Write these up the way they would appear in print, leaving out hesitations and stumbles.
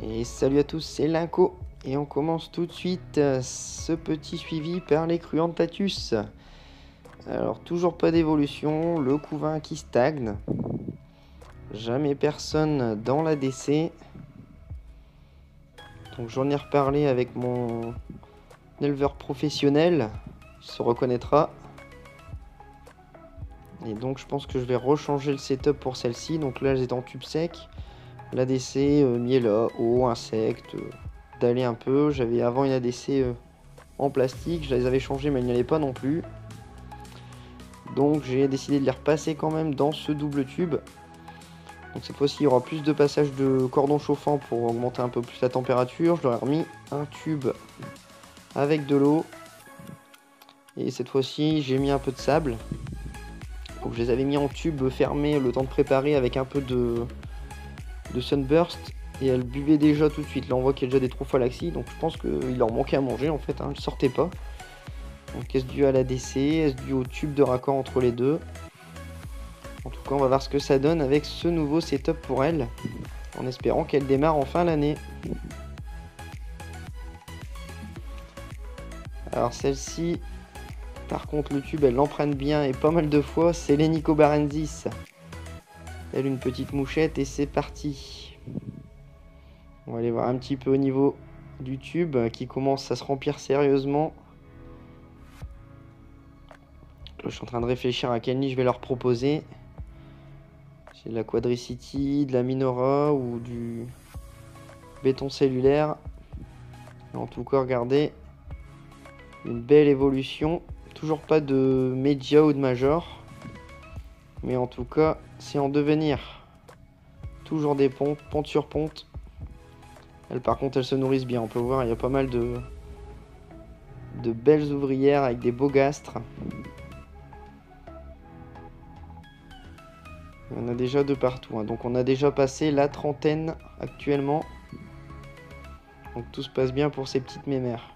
Et salut à tous, c'est Linko. Et on commence tout de suite ce petit suivi par les Cruentatus. Alors toujours pas d'évolution, le couvain qui stagne. Jamais personne dans l'ADC. Donc j'en ai reparlé avec mon éleveur professionnel. Il se reconnaîtra. Et donc je pense que je vais rechanger le setup pour celle-ci. Donc là j'étais en tube sec. L'ADC, miela, eau, insectes, d'aller un peu. J'avais avant une ADC en plastique, je les avais changés mais il n'y allait pas non plus. Donc j'ai décidé de les repasser quand même dans ce double tube. Donc cette fois-ci il y aura plus de passage de cordon chauffant pour augmenter un peu plus la température. Je leur ai remis un tube avec de l'eau. Et cette fois-ci j'ai mis un peu de sable. Donc je les avais mis en tube fermé le temps de préparer avec un peu de Sunburst. Et elle buvait déjà tout de suite. Là on voit qu'il y a déjà des trophallaxies. Donc je pense qu'il leur manquait à manger en fait. Hein. Elle ne sortait pas. Donc est-ce dû à la DC? Est-ce dû au tube de raccord entre les deux? En tout cas on va voir ce que ça donne avec ce nouveau setup pour elle. En espérant qu'elle démarre en fin d'année. Alors celle-ci, par contre le tube elle l'emprunte bien et pas mal de fois. C'est l'Henicobarensis. Elle une petite mouchette et c'est parti. On va aller voir un petit peu au niveau du tube qui commence à se remplir sérieusement. Je suis en train de réfléchir à quelle nid je vais leur proposer. J'ai de la Quadricity, de la Minora ou du béton cellulaire. En tout cas, regardez, une belle évolution. Toujours pas de Media ou de Major. Mais en tout cas, c'est en devenir. Toujours des pontes, ponte sur ponte. Elles, par contre, elles se nourrissent bien. On peut voir, il y a pas mal de belles ouvrières avec des beaux gastres. Il y en a déjà de partout. Hein. Donc on a déjà passé la trentaine actuellement. Donc tout se passe bien pour ces petites mémères.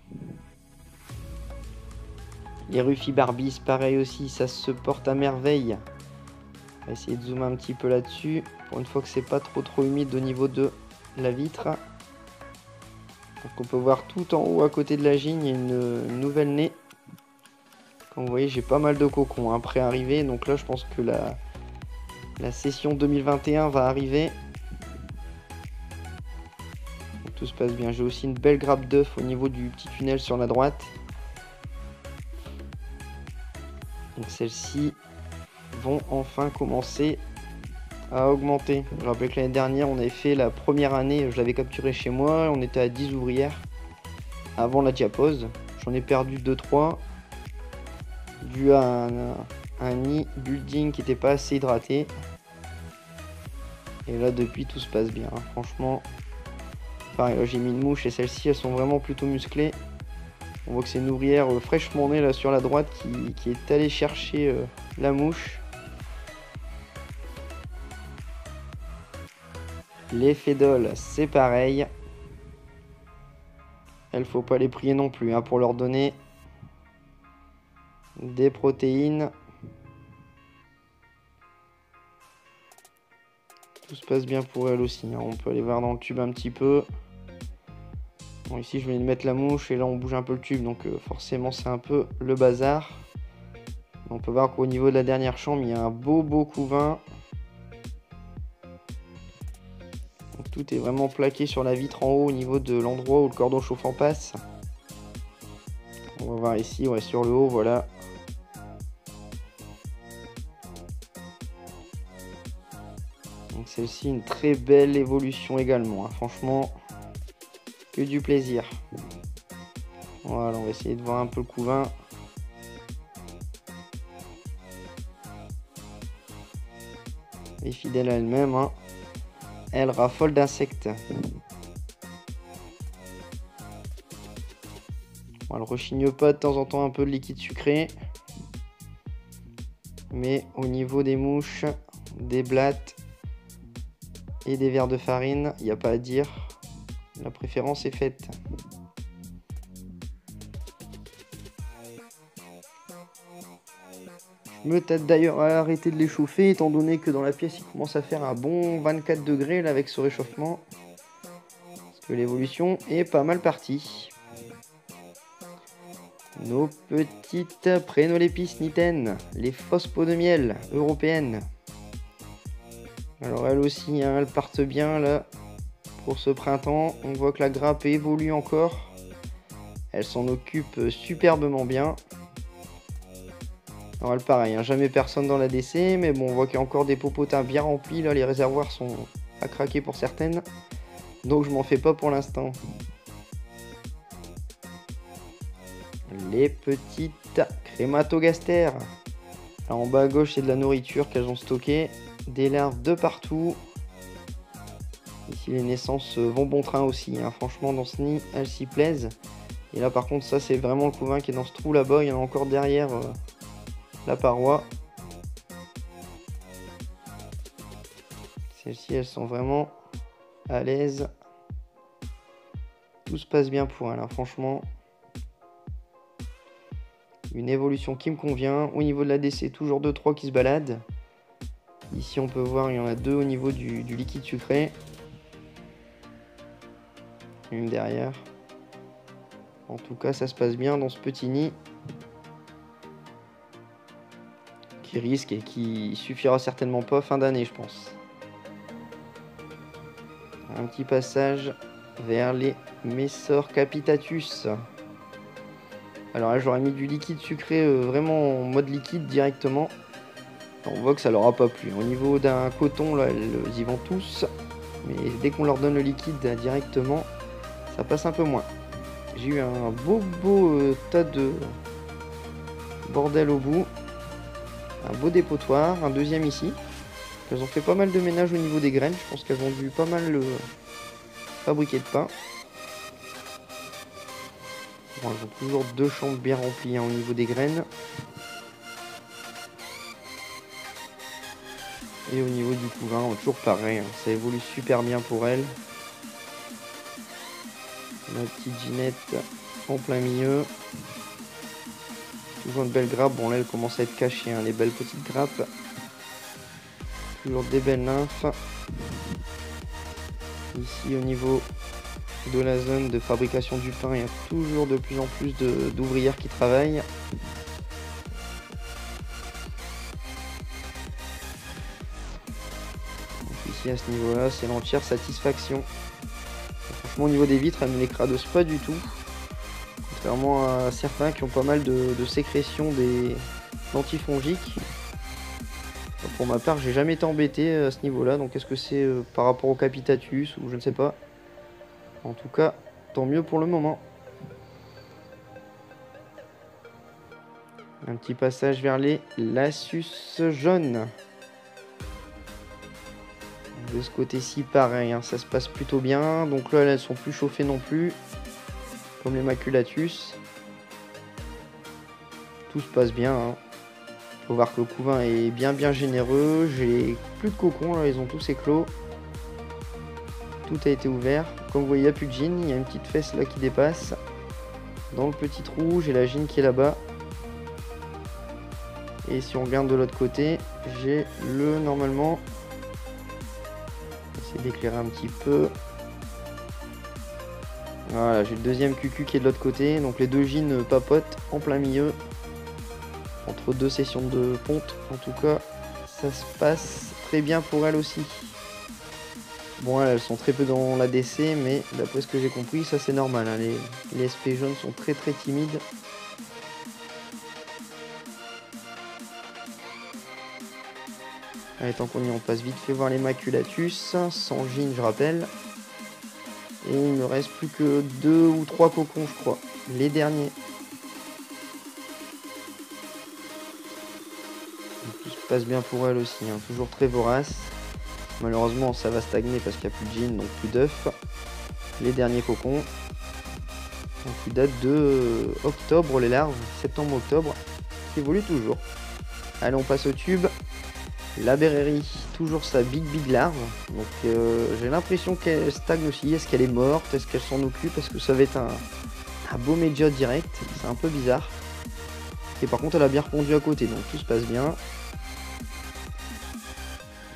Les Rufibarbis, pareil aussi, ça se porte à merveille. On va essayer de zoomer un petit peu là-dessus. Pour une fois que c'est pas trop humide au niveau de la vitre. Donc on peut voir tout en haut à côté de la gigne, il y a une nouvelle nez. Comme vous voyez, j'ai pas mal de cocons hein, pré-arrivés. Donc là, je pense que la session 2021 va arriver. Donc tout se passe bien. J'ai aussi une belle grappe d'œufs au niveau du petit tunnel sur la droite. Donc celles-ci vont enfin commencer à augmenter. Je rappelle que l'année dernière, on avait fait la première année, je l'avais capturé chez moi. On était à 10 ouvrières avant la diapause. J'en ai perdu 2-3 dû à un nid building qui n'était pas assez hydraté. Et là, depuis, tout se passe bien. Hein. Franchement, pareil, là, j'ai mis une mouche et celles-ci, elles sont vraiment plutôt musclées. On voit que c'est une ouvrière fraîchement née là sur la droite qui est allée chercher la mouche. Les fédoles, c'est pareil. Elles, faut pas les prier non plus hein, pour leur donner des protéines. Tout se passe bien pour elles aussi. Hein. On peut aller voir dans le tube un petit peu. Bon, ici, je venais de mettre la mouche et là, on bouge un peu le tube. Donc, forcément, c'est un peu le bazar. On peut voir qu'au niveau de la dernière chambre, il y a un beau couvain. Donc, tout est vraiment plaqué sur la vitre en haut au niveau de l'endroit où le cordon chauffant passe. On va voir ici, ouais, sur le haut, voilà. Donc, celle-ci, une très belle évolution également. Hein. Franchement, que du plaisir. Voilà, on va essayer de voir un peu le couvain. Et fidèle à elle-même, hein. Elle raffole d'insectes. Bon, elle rechigne pas de temps en temps un peu de liquide sucré. Mais au niveau des mouches, des blattes et des vers de farine, il n'y a pas à dire. La préférence est faite. Je me tâte d'ailleurs à arrêter de les chauffer, étant donné que dans la pièce, il commence à faire un bon 24 degrés là, avec ce réchauffement. Parce que l'évolution est pas mal partie. Nos petites Prénolepis nitten, les fausses pots de miel européennes. Alors elles aussi, hein, elles partent bien là pour ce printemps. On voit que la grappe évolue encore. Elle s'en occupe superbement bien. Alors elle pareil, hein, jamais personne dans la DC, mais bon, on voit qu'il y a encore des popotins bien remplis. Là, les réservoirs sont à craquer pour certaines. Donc je m'en fais pas pour l'instant. Les petites Crématogaster. Alors en bas à gauche, c'est de la nourriture qu'elles ont stocké. Des larves de partout. Ici, les naissances vont bon train aussi. Hein. Franchement, dans ce nid, elles s'y plaisent. Et là, par contre, ça, c'est vraiment le couvain qui est dans ce trou là-bas. Il y en a encore derrière la paroi. Celles-ci, elles sont vraiment à l'aise. Tout se passe bien pour elles, hein, franchement. Une évolution qui me convient. Au niveau de la DC, toujours 2-3 qui se baladent. Ici, on peut voir, il y en a 2 au niveau du liquide sucré. Une derrière. En tout cas, ça se passe bien dans ce petit nid. Qui risque et qui suffira certainement pas fin d'année, je pense. Un petit passage vers les Messor Capitatus. Alors là, j'aurais mis du liquide sucré vraiment en mode liquide directement. On voit que ça leur a pas plu. Au niveau d'un coton, là, elles y vont tous. Mais dès qu'on leur donne le liquide directement, ça passe un peu moins. J'ai eu un beau tas de bordel au bout. Un beau dépotoir, un deuxième ici. Elles ont fait pas mal de ménage au niveau des graines. Je pense qu'elles ont dû pas mal fabriquer de pain. Bon, elles ont toujours 2 chambres bien remplies, hein, au niveau des graines. Et au niveau du couvain, toujours pareil. Hein, ça évolue super bien pour elles. Ma petite Ginette en plein milieu. Toujours une belle grappe. Bon là elle commence à être cachée, hein, les belles petites grappes. Toujours des belles nymphes. Ici au niveau de la zone de fabrication du pain, il y a toujours de plus en plus d'ouvrières qui travaillent. Donc ici à ce niveau là c'est l'entière satisfaction. Franchement au niveau des vitres elles ne les cradosent pas du tout. Contrairement à certains qui ont pas mal de sécrétions d'antifongiques. Pour ma part, j'ai jamais été embêté à ce niveau-là. Donc est-ce que c'est par rapport au Capitatus ou je ne sais pas. En tout cas, tant mieux pour le moment. Un petit passage vers les Lassus jaunes. De ce côté-ci, pareil, hein, ça se passe plutôt bien. Donc là, elles sont plus chauffées non plus. Comme les Maculatus. Tout se passe bien. Hein. Faut voir que le couvain est bien généreux. J'ai plus de cocons, là, ils ont tous éclos. Tout a été ouvert. Comme vous voyez, il n'y a plus de gine. Il y a une petite fesse là qui dépasse. Dans le petit trou, j'ai la gine qui est là-bas. Et si on regarde de l'autre côté, j'ai le normalement. Essayer d'éclairer un petit peu. Voilà, j'ai le deuxième cucu qui est de l'autre côté. Donc les 2 gines papotent en plein milieu. Entre 2 sessions de ponte. En tout cas, ça se passe très bien pour elles aussi. Bon, elles sont très peu dans la DC, mais d'après ce que j'ai compris, ça c'est normal. Hein. Les SP jaunes sont très timides. Allez, tant qu'on y est, on passe vite fait voir les Maculatus. Sans gine, je rappelle. Et il me reste plus que 2 ou 3 cocons, je crois. Les derniers. Tout se passe bien pour elles aussi. Hein. Toujours très vorace. Malheureusement, ça va stagner parce qu'il n'y a plus de gine, donc plus d'œufs. Les derniers cocons. Donc, ils datent de octobre, les larves. Septembre-octobre. Qui évoluent toujours. Allez, on passe au tube. La Berrerie, toujours sa big larve. Donc j'ai l'impression qu'elle stagne aussi. Est-ce qu'elle est morte? Est-ce qu'elle s'en occupe? Est-ce que ça va être un beau média direct? C'est un peu bizarre. Et par contre elle a bien répondu à côté, donc tout se passe bien.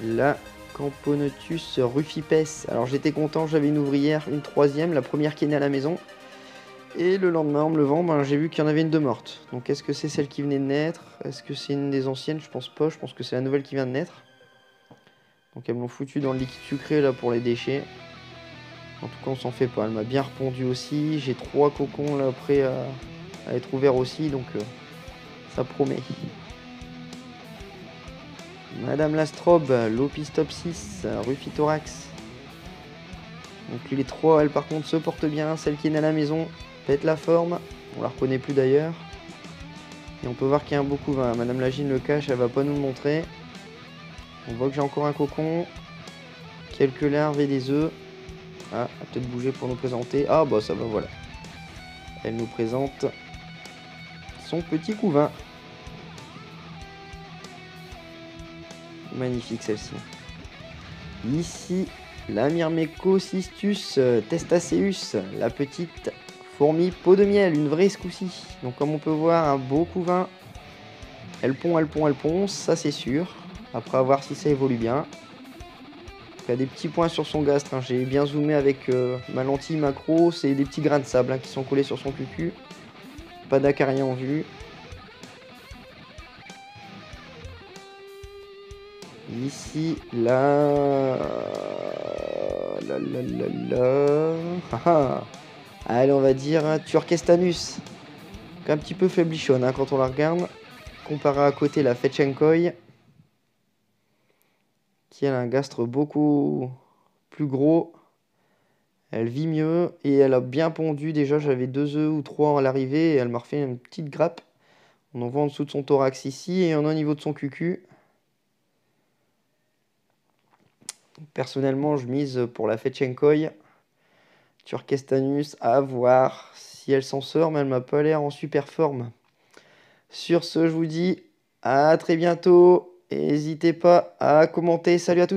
La Camponotus rufipes. Alors j'étais content, j'avais une ouvrière, une troisième, la première qui est née à la maison. Et le lendemain, en me levant, ben, j'ai vu qu'il y en avait une de morte. Donc est-ce que c'est celle qui venait de naître? Est-ce que c'est une des anciennes? Je pense pas, je pense que c'est la nouvelle qui vient de naître. Donc elles m'ont foutu dans le liquide sucré là pour les déchets. En tout cas on s'en fait pas, elle m'a bien répondu aussi. J'ai 3 cocons là prêts à être ouverts aussi, donc ça promet. Madame Lastrobe, Lopistopsis, Rufithorax. Donc les 3, elles par contre se portent bien. Celle qui est née à la maison pète la forme. On la reconnaît plus d'ailleurs. Et on peut voir qu'il y a un beau couvain. Madame Lagine le cache, elle va pas nous le montrer. On voit que j'ai encore un cocon. Quelques larves et des œufs. Ah, elle va peut-être bouger pour nous présenter. Ah bah ça va, voilà. Elle nous présente son petit couvain. Magnifique celle-ci. Ici, la Myrmecocystus testaceus, la petite fourmi peau de miel, une vraie ce coup-ci. Donc comme on peut voir, un beau couvain. Elle pond, ça c'est sûr. Après à voir si ça évolue bien. Il y a des petits points sur son gastre, hein. J'ai bien zoomé avec ma lentille macro, c'est des petits grains de sable hein, qui sont collés sur son cucu. Pas d'acarien en vue. Ici, là... Allez, on va dire Turkestanus. Un petit peu faiblichonne hein, quand on la regarde. Comparé à côté la Fetchenkoi, qui a un gastre beaucoup plus gros. Elle vit mieux et elle a bien pondu. Déjà, j'avais 2 œufs ou 3 à l'arrivée et elle m'a refait une petite grappe. On en voit en dessous de son thorax ici et on a au niveau de son cucu. Personnellement, je mise pour la Fetchenkoi. Turkestanus, à voir si elle s'en sort, mais elle m'a pas l'air en super forme. Sur ce, je vous dis à très bientôt. N'hésitez pas à commenter. Salut à tous.